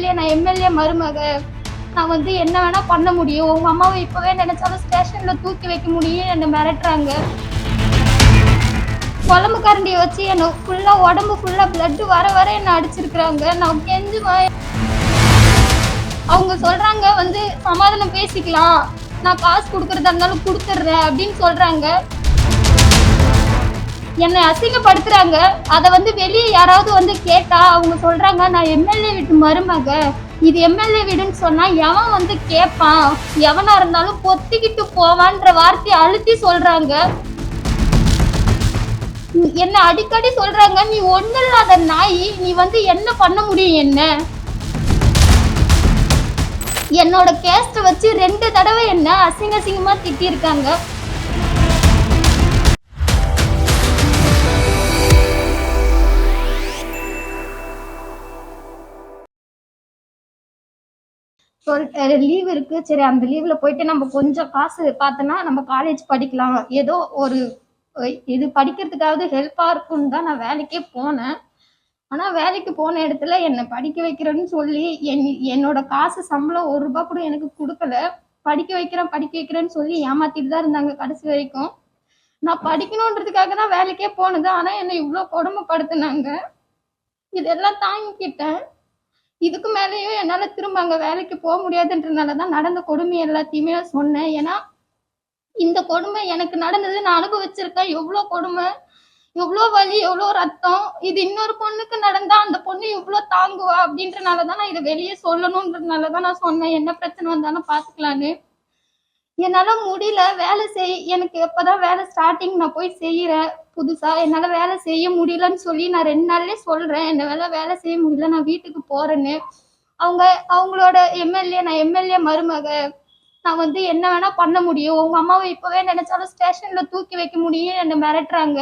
நான் எம்எல்ஏ மருமக. நான் வந்து என்ன வேணா பண்ண முடியும். உங்க அம்மாவை இப்பவே நினைச்சாலும் ஸ்டேஷன்ல தூக்கி வைக்க முடியும் என்ன மிரட்டுறாங்க. குழம்பு கரண்டியை வச்சு என்ன ஃபுல்லா உடம்பு ஃபுல்லா பிளட் வர வர என்ன அடிச்சிருக்கிறாங்க. நான் கெஞ்சுவேன். அவங்க சொல்றாங்க வந்து சமாதானம் பேசிக்கலாம், நான் காசு கொடுக்கறதா இருந்தாலும் கொடுத்துட்றேன் அப்படின்னு சொல்றாங்க. என்னை அசிங்கப்படுத்துறாங்க. அதை வந்து வெளியே யாராவது வந்து கேட்டா அவங்க சொல்றாங்க நான் எம்எல்ஏ வீட்டு மருமக, இது எம்எல்ஏ வீடுன்னு சொன்னா எவன் வந்து கேட்பான், எவனா இருந்தாலும் பொத்திக்கிட்டு போவான்ற வார்த்தையை அழுத்தி சொல்றாங்க. என்ன அடிக்கடி சொல்றாங்க நீ ஒண்ணு இல்லாத நாய், நீ வந்து என்ன பண்ண முடியும் என்ன. என்னோட கேஸ்ட வச்சு 2 தடவை என்ன அசிங்கமா திட்டிருக்காங்க. லீவ் இருக்கு, சரி அந்த லீவ்ல போயிட்டு நம்ம கொஞ்சம் காசு பார்த்தோன்னா நம்ம காலேஜ் படிக்கலாம், ஏதோ ஒரு இது படிக்கிறதுக்காவது ஹெல்ப்பா இருக்கும்னு தான் நான் வேலைக்கே போனேன். ஆனா வேலைக்கு போன இடத்துல என்னை படிக்க வைக்கிறேன்னு சொல்லி என்னோட காசு சம்பளம் 1 ரூபாய் கூட எனக்கு கொடுக்கல. படிக்க வைக்கிறேன்னு சொல்லி ஏமாத்திட்டு தான் இருந்தாங்க கடைசி வரைக்கும். நான் படிக்கணுன்றதுக்காக தான் வேலைக்கே போனது. ஆனா என்னை இவ்வளவு கொடுமைப்படுத்தினாங்க. இதெல்லாம் தாங்கிக்கிட்டேன். இதுக்கு மேலேயும் என்னால திரும்ப அங்க வேலைக்கு போக முடியாதுன்றதுனாலதான் நடந்த கொடுமை எல்லாத்தையுமே சொன்னேன். ஏன்னா இந்த கொடுமை எனக்கு நடந்தது, நான் அனுபவிச்சிருக்கேன். எவ்வளவு கொடுமை, எவ்வளவு வலி, எவ்வளவு ரத்தம். இது இன்னொரு பொண்ணுக்கு நடந்தா அந்த பொண்ணு எவ்வளவு தாங்குவா அப்படின்றனாலதான் நான் இதை வெளியே சொல்லணும்ன்றதுனாலதான் நான் சொன்னேன், என்ன பிரச்சனை வந்தாலும் பாத்துக்கலான்னு. என்னால முடியல வேலை எனக்கு எப்பதான் வேலை ஸ்டார்டிங் நான் போய் செய்யறேன் புதுசா, என்னால வேலை செய்ய முடியலன்னு சொல்லி நான் 2 நாள்லயே சொல்றேன் என்னால வேலை செய்ய முடியல, நான் வீட்டுக்கு போறேன்னு. அவங்களோட நான் எம்எல்ஏ மருமக, நான் வந்து என்ன வேணா பண்ண முடியும், உங்க அம்மாவை இப்பவே நினைச்சாலும் ஸ்டேஷன்ல தூக்கி வைக்க முடியும் என்ன மிரட்டுறாங்க.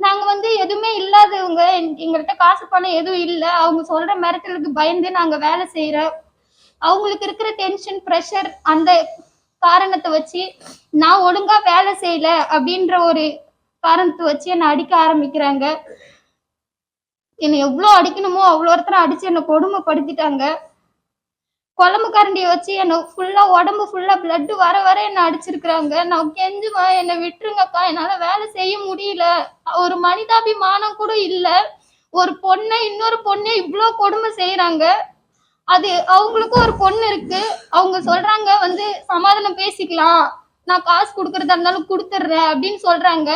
நாங்க வந்து எதுவுமே இல்லாதவங்க, எங்கள்கிட்ட காசு பணம் எதுவும் இல்லை. அவங்க சொல்ற மிரட்டலுக்கு பயந்து நாங்க வேலை செய்யறோம். அவங்களுக்கு இருக்கிற டென்ஷன் ப்ரெஷர் அந்த காரணத்தை வச்சு நான் ஒழுங்கா வேலை செய்யல அப்படின்ற ஒரு காரணத்தை வச்சு என்னை அடிக்க ஆரம்பிக்கிறாங்க. என்னை எவ்வளவு அடிக்கணுமோ அவ்வளோ ஒருத்தர அடிச்சு என்னை கொடுமைப்படுத்திட்டாங்க. குழம்பு கரண்டியை வச்சு என்னை ஃபுல்லா உடம்பு ஃபுல்லா பிளட் வர வர என்னை அடிச்சிருக்கிறாங்க. நான் கெஞ்சுவேன், என்னை விட்டுருங்கக்கா, என்னால வேலை செய்ய முடியல. ஒரு மனிதாபிமானம் கூட இல்ல. ஒரு பொண்ணை இன்னொரு பொண்ணை இவ்வளோ கொடுமை செய்யறாங்க. அது அவங்களுக்கும் ஒரு பொண்ணு இருக்கு. அவங்க சொல்றாங்க வந்து சமாதானம் பேசிக்கலாம், நான் காசு கொடுக்கறதா இருந்தாலும் கொடுத்துட்றேன் அப்படின்னு சொல்றாங்க.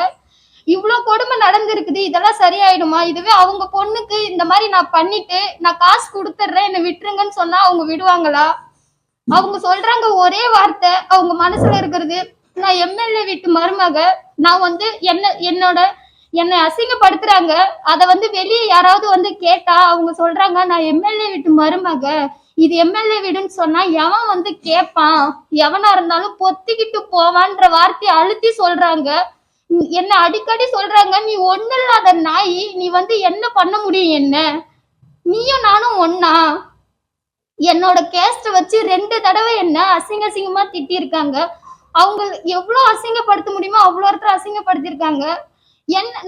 இவ்வளவு கொடுமை நடந்திருக்குது, இதெல்லாம் சரியாயிடுமா? இதுவே அவங்க பொண்ணுக்கு இந்த மாதிரி நான் பண்ணிட்டு நான் காசு கொடுத்துட்றேன் என்னை விட்டுருங்கன்னு சொன்னா அவங்க விடுவாங்களா? அவங்க சொல்றாங்க ஒரே வார்த்தை, அவங்க மனசுல இருக்கிறது நான் எம்எல்ஏ வீட்டு மருமக, நான் வந்து என்னை அசிங்கப்படுத்துறாங்க. அதை வந்து வெளியே யாராவது வந்து கேட்டா அவங்க சொல்றாங்க நான் எம்எல்ஏ வீட்டு மருமக, இது எம்எல்ஏ வீடுன்னு சொன்னா எவன் வந்து கேட்பான், எவனா இருந்தாலும் பொத்திக்கிட்டு போவான்ற வார்த்தையை அழுத்தி சொல்றாங்க. என்ன அடிக்கடி சொல்றாங்க நீ ஒண்ணு இல்லாத நாய், நீ வந்து என்ன பண்ண முடியும் என்ன. நீயும் நானும் ஒன்னா. என்னோட கேஸ்ட வச்சு 2 தடவை என்ன அசிங்கமா திட்டிருக்காங்க. அவங்க எவ்வளவு அசிங்கப்படுத்த முடியுமோ அவ்வளோ ஒருத்தர் அசிங்கப்படுத்திருக்காங்க.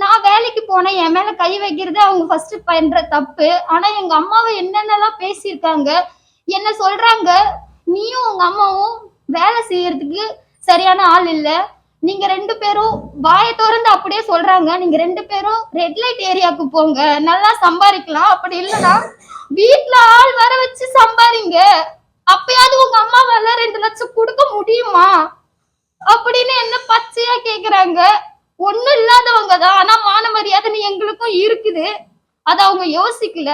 நான் வேலைக்கு போனேன், என் மேல கை வைக்கிறது அவங்க ஃபர்ஸ்ட் பண்ற தப்பு. ஆனா எங்க அம்மாவை என்னென்னலாம் பேசியிருக்காங்க. என்ன சொல்றாங்க நீயும் உங்க அம்மாவும் வேலை செய்யறதுக்கு சரியான ஆள் இல்ல, நீங்க 2 பேரும் வாயை திறந்து அப்படியே சொல்றாங்க, நீங்க 2 பேரும் ரெட் லைட் ஏரியாவுக்கு போங்க, நல்லா சம்பாதிக்கலாம், அப்படி இல்லைன்னா வீட்டுல ஆள் வர வச்சு சம்பாதிங்க, அப்பயாவது உங்க அம்மாவால 2 லட்சம் கொடுக்க முடியுமா அப்படின்னு என்ன பச்சையா கேக்குறாங்க. ஒண்ணும் இல்லாதவங்க தான், ஆனா மான மரியாதை எங்களுக்கும் இருக்குது, அதை அவங்க யோசிக்கல.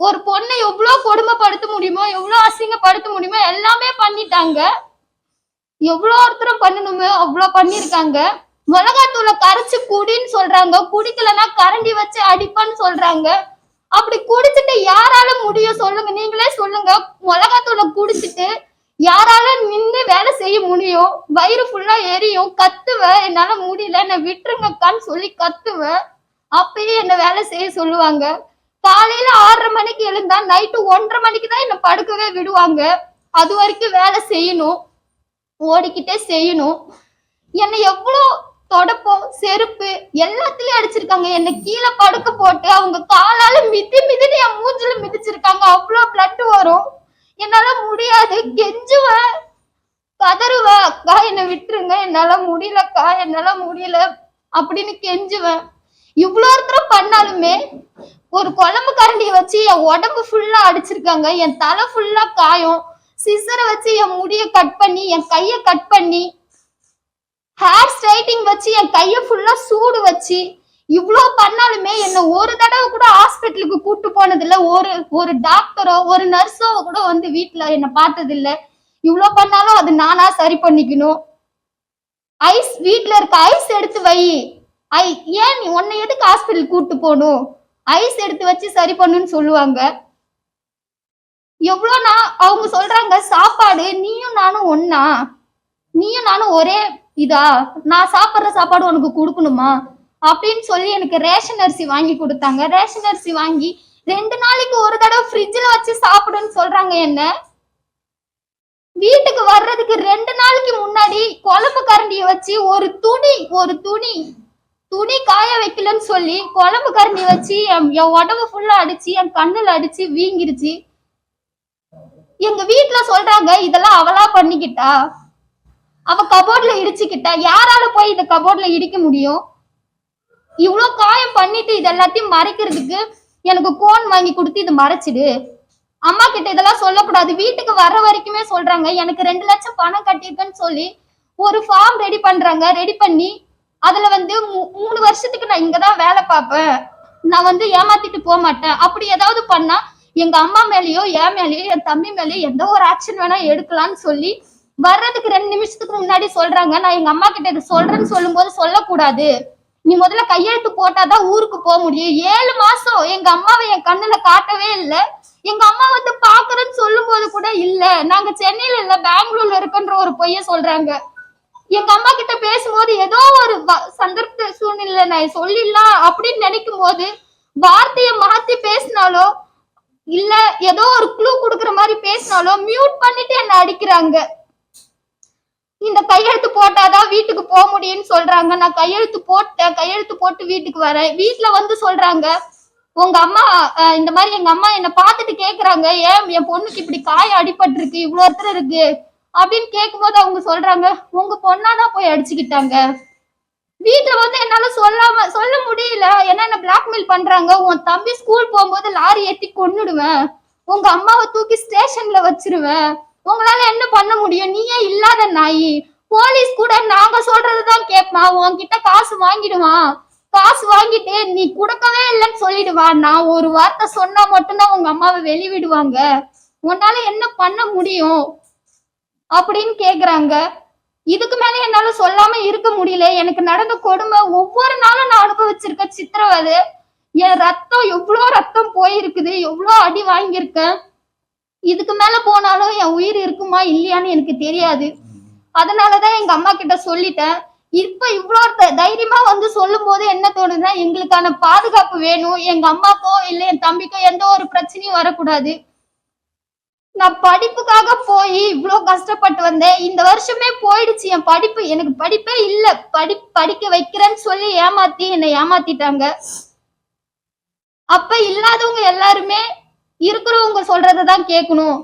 ஒரு பொண்ணை எவ்வளவு கொடுமைப்படுத்த முடியுமோ எவ்வளவு அசிங்கப்படுத்த முடியுமோ எல்லாமே பண்ணிட்டாங்க. எவ்வளவு ஒருத்தரும் பண்ணணுமோ அவ்வளவு பண்ணிருக்காங்க. மிளகாத்தூளை கரைச்சு குடின்னு சொல்றாங்க, குடிக்கலன்னா கரண்டி வச்சு அடிப்பான்னு சொல்றாங்க. அப்படி குடிச்சிட்டு யாரால முடியும் சொல்லுங்க, நீங்களே சொல்லுங்க. மிளகாத்தூளை குடிச்சிட்டு யாரால நின்று வேலை செய்ய முடியும்? வயிறு ஃபுல்லா எரியும், கத்துவேன், என்னால முடியல என்னை விட்டுருங்கக்கான்னு சொல்லி கத்துவேன். அப்பயே என்ன வேலை செய்ய சொல்லுவாங்க. காலையில 6:30 மணிக்கு எழுந்தா நைட்டு 1:30 மணிக்கு தான் என்ன படுக்கவே விடுவாங்க. அது வரைக்கும் வேலை செய்யணும், ஓடிக்கிட்டே செய்யணும். என்னை எவ்வளோ தொடப்பம் செருப்பு எல்லாத்துலயும் அடிச்சிருக்காங்க. என்னை கீழே படுக்க போட்டு அவங்க காலால மிதி மிதின்னு என் மூஞ்சில மிதி அடிச்சிருக்காங்க, அவ்வளவு பிளட் வரும். என்னால முடியாது, கெஞ்சுவேன், கதறுவேன், அக்கா என்னை விட்டுருங்க, என்னால முடியலக்கா, என்னால முடியல அப்படின்னு கெஞ்சுவேன். இவ்வளோ தூரம் பண்ணாலுமே ஒரு குழம்பு கரண்டியை வச்சு என் உடம்பு ஃபுல்லா அடிச்சிருக்காங்க, என் தலை ஃபுல்லா காயம், சிசரை வச்சு என் முடிய கட் பண்ணி, என் கைய கட் பண்ணி, ஹேர் ஸ்ட்ரைட்டிங் வச்சு என் கைய ஃபுல்லா சூடு வச்சு, இவ்வளோ பண்ணாலுமே என்ன ஒரு தடவை கூட ஹாஸ்பிட்டலுக்கு கூட்டு போனது இல்ல. ஒரு டாக்டரோ ஒரு நர்ஸோ கூட வந்து வீட்டுல என்ன பார்த்தது இல்ல. இவ்வளோ பண்ணாலும் அது நானா சரி பண்ணிக்கணும். ஐஸ் வீட்டுல இருக்க ஐஸ் எடுத்து வை, ஏன் நீ உன்னை எதுக்கு ஹாஸ்பிட்டல் கூட்டு போகணும், ஐஸ் எடுத்து வச்சு சரி பண்ணுன்னு சொல்லுவாங்க. எவ்வளோனா அவங்க சொல்றாங்க, சாப்பாடு நீயும் நானும் ஒன்னா, நீயும் நானும் ஒரே இதா, நான் சாப்பிட்ற சாப்பாடு உனக்கு கொடுக்கணுமா அப்படின்னு சொல்லி எனக்கு ரேஷன் அரிசி வாங்கி கொடுத்தாங்க. ரேஷன் அரிசி வாங்கி 2 நாளைக்கு ஒரு தடவை ஃப்ரிட்ஜில் வச்சு சாப்பிடுன்னு சொல்றாங்க. என்ன வீட்டுக்கு வர்றதுக்கு 2 நாளைக்கு முன்னாடி குழம்பு கரண்டியை வச்சு ஒரு துணி காய வைக்கலன்னு சொல்லி குழம்பு கரண்டி வச்சு என் உடம்பு ஃபுல்லா அடிச்சு, என் கண்ணுல அடிச்சு வீங்கிருச்சு. எங்க வீட்டுல சொல்றாங்க, இதெல்லாம் அவளா பண்ணிக்கிட்டா, அவ கபோர்ட்ல இடிச்சுக்கிட்டா, யாரால போய் இந்த கபோர்ட்ல இடிக்க முடியும்? இவ்வளவு காயம் பண்ணிட்டு இது எல்லாத்தையும் மறைக்கிறதுக்கு எனக்கு கோன் வாங்கி கொடுத்து இதை மறைச்சிடு, அம்மா கிட்ட இதெல்லாம் சொல்லக்கூடாது. வீட்டுக்கு வர்ற வரைக்குமே சொல்றாங்க. எனக்கு 2 லட்சம் பணம் கட்டியிருக்கேன்னு சொல்லி ஒரு ஃபார்ம் ரெடி பண்றாங்க. ரெடி பண்ணி அதுல வந்து 3 வருஷத்துக்கு நான் இங்கதான் வேலை பார்ப்பேன், நான் வந்து ஏமாத்திட்டு போக மாட்டேன், அப்படி ஏதாவது பண்ணா எங்க அம்மா மேலேயோ என் மேலேயோ என் தம்பி மேலேயோ எந்த ஒரு ஆக்ஷன் வேணா எடுக்கலாம்னு சொல்லி வர்றதுக்கு 2 நிமிஷத்துக்கு முன்னாடி சொல்றாங்க. நான் எங்க அம்மா கிட்ட இதை சொல்றேன்னு சொல்லும் போது சொல்லக்கூடாது, நீ முதல்ல கையெழுத்து போட்டாதான் ஊருக்கு போக முடியும். 7 மாசம் எங்க அம்மாவை என் கண்ணுல காட்டவே இல்லை. எங்க அம்மா வந்து பாக்குறேன்னு சொல்லும் போது கூட இல்ல, நாங்க சென்னையில இல்ல பெங்களூர்ல இருக்குன்ற ஒரு பொய்ய சொல்றாங்க. எங்க அம்மா கிட்ட பேசும்போது ஏதோ ஒரு சந்தர்ப்ப சூழ்நிலை நான் சொல்லிடலாம் அப்படின்னு நினைக்கும் போது வார்த்தையை மாத்தி பேசினாலோ இல்ல ஏதோ ஒரு க்ளூ கொடுக்குற மாதிரி பேசினாலோ மியூட் பண்ணிட்டு என்ன அடிக்கிறாங்க. இந்த கையெழுத்து போட்டாதான் வீட்டுக்கு போக முடியும்னு சொல்றாங்க. நான் கையெழுத்து போட்டேன், கையெழுத்து போட்டு வீட்டுக்கு வரேன். வீட்டுல வந்து சொல்றாங்க, உங்க அம்மா இந்த மாதிரி எங்க அம்மா என்ன பார்த்துட்டு கேக்குறாங்க, ஏன் என் பொண்ணுக்கு இப்படி காயம் அடிபட்டு இருக்கு, இவ்வளவு ஒருத்தர் இருக்கு அப்படின்னு கேட்கும் போது அவங்க சொல்றாங்க, உங்க பொண்ணாதான் போய் அடிச்சுக்கிட்டாங்க. வீட்டுல வந்து என்னால சொல்ல முடியல, ஏன்னா என்ன பிளாக்மெயில் பண்றாங்க. உன் தம்பி ஸ்கூல் போகும்போது லாரி ஏத்தி கொன்னுடுவேன், உங்க அம்மாவை தூக்கி ஸ்டேஷன்ல வச்சிருவேன், உங்களால என்ன பண்ண முடியும், நீயே இல்லாத நாயி, போலீஸ் கூட நாங்க சொல்றதுதான் கேட்பான், உன்கிட்ட காசு வாங்கிடுவான், காசு வாங்கிட்டு நீ கொடுக்கவே இல்லைன்னு சொல்லிடுவான், நான் ஒரு வார்த்தை சொன்னா மட்டும்தான் உங்க அம்மாவை வெளிவிடுவாங்க, உன்னால என்ன பண்ண முடியும் அப்படின்னு கேக்குறாங்க. இதுக்கு மேல என்னால சொல்லாம இருக்க முடியல. எனக்கு நடந்த கொடுமை ஒவ்வொரு நாளும் நான் அனுபவிச்சிருக்க சித்திரவதை, என் ரத்தம் எவ்வளோ ரத்தம் போயிருக்குது, எவ்வளோ அடி வாங்கியிருக்கேன். இதுக்கு மேல போனாலும் என் உயிர் இருக்குமா இல்லையான்னு எனக்கு தெரியாது. அதனாலதான் எங்க அம்மா கிட்ட சொல்லிட்டேன். இப்ப இவ்வளோ தைரியமா வந்து சொல்லும் போது என்ன தோணுதுன்னா, எங்களுக்கான பாதுகாப்பு வேணும், எங்க அம்மாக்கோ இல்ல என் தம்பிக்கோ எந்த ஒரு பிரச்சனையும் வரக்கூடாது. நான் படிப்புக்காக போய் இவ்வளோ கஷ்டப்பட்டு வந்தேன். இந்த வருஷமே போயிடுச்சு என் படிப்பு, எனக்கு படிப்பே இல்ல, படிக்க வைக்கிறேன்னு சொல்லி என்னை ஏமாத்திட்டாங்க. அப்ப இல்லாதவங்க எல்லாருமே இருக்கிறவங்க சொல்றதான் கேட்கணும்.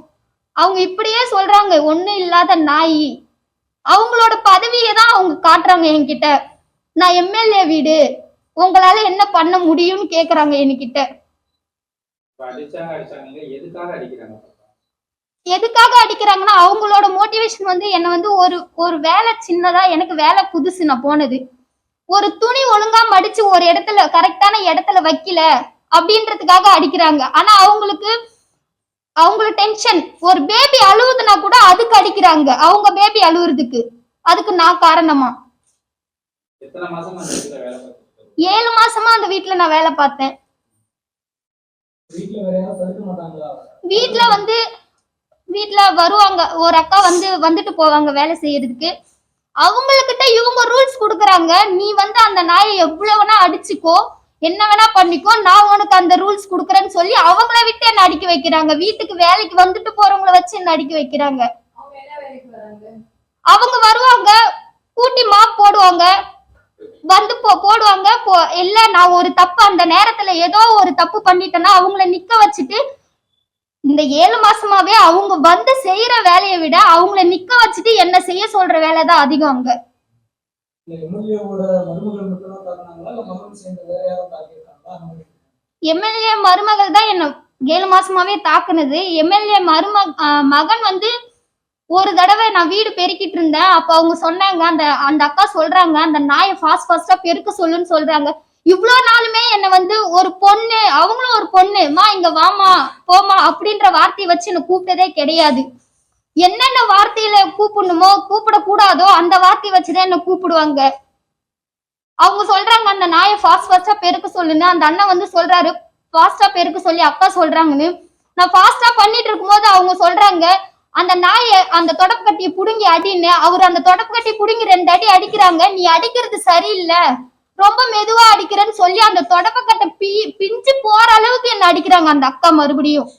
அவங்க இப்படியே சொல்றாங்க, ஒண்ணும் இல்லாத நாயி, அவங்களோட பதவியை தான் அவங்க காட்டுறாங்க என்கிட்ட. நான் எம்எல்ஏ வீடு, உங்களால என்ன பண்ண முடியும்னு கேக்குறாங்க என்கிட்ட. எதுக்காக அடிக்கிறாங்கன்னா, அவங்களோட மோட்டிவேஷன் வந்து என்ன வந்து ஒரு வேலை சின்னதா, எனக்கு வேலை புதுசு, நான் போனது ஒரு துணி ஒழுங்கா மடிச்சு ஒரு இடத்துல கரெக்டான இடத்துல வைக்கல அப்படின்றதுக்காக அடிக்கிறாங்க. ஆனா அவங்களுக்கு டென்ஷன், ஒரு பேபி அழுவுதுன்னா கூட அதுக்கு அடிக்கிறாங்க, அவங்க பேபி அழுவுறதுக்கு. அதுக்கு நான் காரணமா? 7 மாசமா அந்த வீட்டுல நான் வேலை பார்த்தேன். வீட்டுல வருவாங்க, ஒரு அக்கா வந்துட்டு போவாங்க வேலை செய்யறதுக்கு. அவங்கக்கிட்ட இவங்க ரூல்ஸ் கொடுக்குறாங்க, நீ வந்து அந்த நாயை எவ்வளவுனா அடிச்சுக்கோ, என்ன வேணா பண்ணிக்கோ, நான் உனக்கு அந்த ரூல்ஸ் கொடுக்குறேன்னு சொல்லி அவங்கள விட்டு என்ன அடிக்க வைக்கிறாங்க. வீட்டுக்கு வேலைக்கு வந்துட்டு போறவங்கள வச்சு என்ன அடிக்க வைக்கிறாங்க. அவங்க வருவாங்க, கூட்டி மாப் போடுவாங்க, வந்து போடுவாங்க. இல்ல நான் ஒரு தப்பு அந்த நேரத்துல ஏதோ ஒரு தப்பு பண்ணிட்டேன்னா அவங்கள நிக்க வச்சுட்டு இந்த 7 மாசமாவே அவங்க வந்து செய்யற வேலையை விட அவங்கள நிக்க வச்சுட்டு என்ன செய்ய சொல்ற வேலை தான் அதிகம் அங்க. எம்எல்ஏ மருமகள் தான் என்ன 7 மாசமாவே தாக்குனது. எம்எல்ஏ மகன் வந்து ஒரு தடவை நான் வீடு பெருக்கிட்டு இருந்தேன். அப்ப அவங்க சொன்னாங்க, அந்த அக்கா சொல்றாங்க, அந்த நாயை ஃபாஸ்டா பெருக்க சொல்லுன்னு சொல்றாங்க. இவ்வளவு நாளுமே என்ன வந்து ஒரு பொண்ணு, அவங்களும் ஒரு பொண்ணு, மா இங்க வாமா போமா அப்படின்ற வார்த்தையை வச்சு என்ன கூப்பிட்டதே கிடையாது. என்னென்ன வார்த்தையில கூப்பிடணுமோ கூப்பிடக்கூடாதோ அந்த வார்த்தையை வச்சுதான் என்ன கூப்பிடுவாங்க. அவங்க சொல்றாங்க அந்த நாயை ஃபாஸ்டா பெருக்க சொல்லுன்னு. அந்த அண்ணன் வந்து சொல்றாரு ஃபாஸ்டா பெருக்க சொல்லி அக்கா சொல்றாங்கன்னு. நான் ஃபாஸ்டா பண்ணிட்டு இருக்கும்போது அவங்க சொல்றாங்க அந்த நாயை அந்த தொடப்பு கட்டியை புடுங்கி அடின்னு. அவர் அந்த தொடப்பு கட்டி புடுங்கி 2 அடி அடிக்கிறாங்க. நீ அடிக்கிறது சரியில்லை, ரொம்ப மெதுவா அடிக்கிறேன்னு சொல்லி அந்த தொடப்ப கட்டை பிஞ்சு போற அளவுக்கு என்ன அடிக்கிறாங்க அந்த அக்கா மறுபடியும்.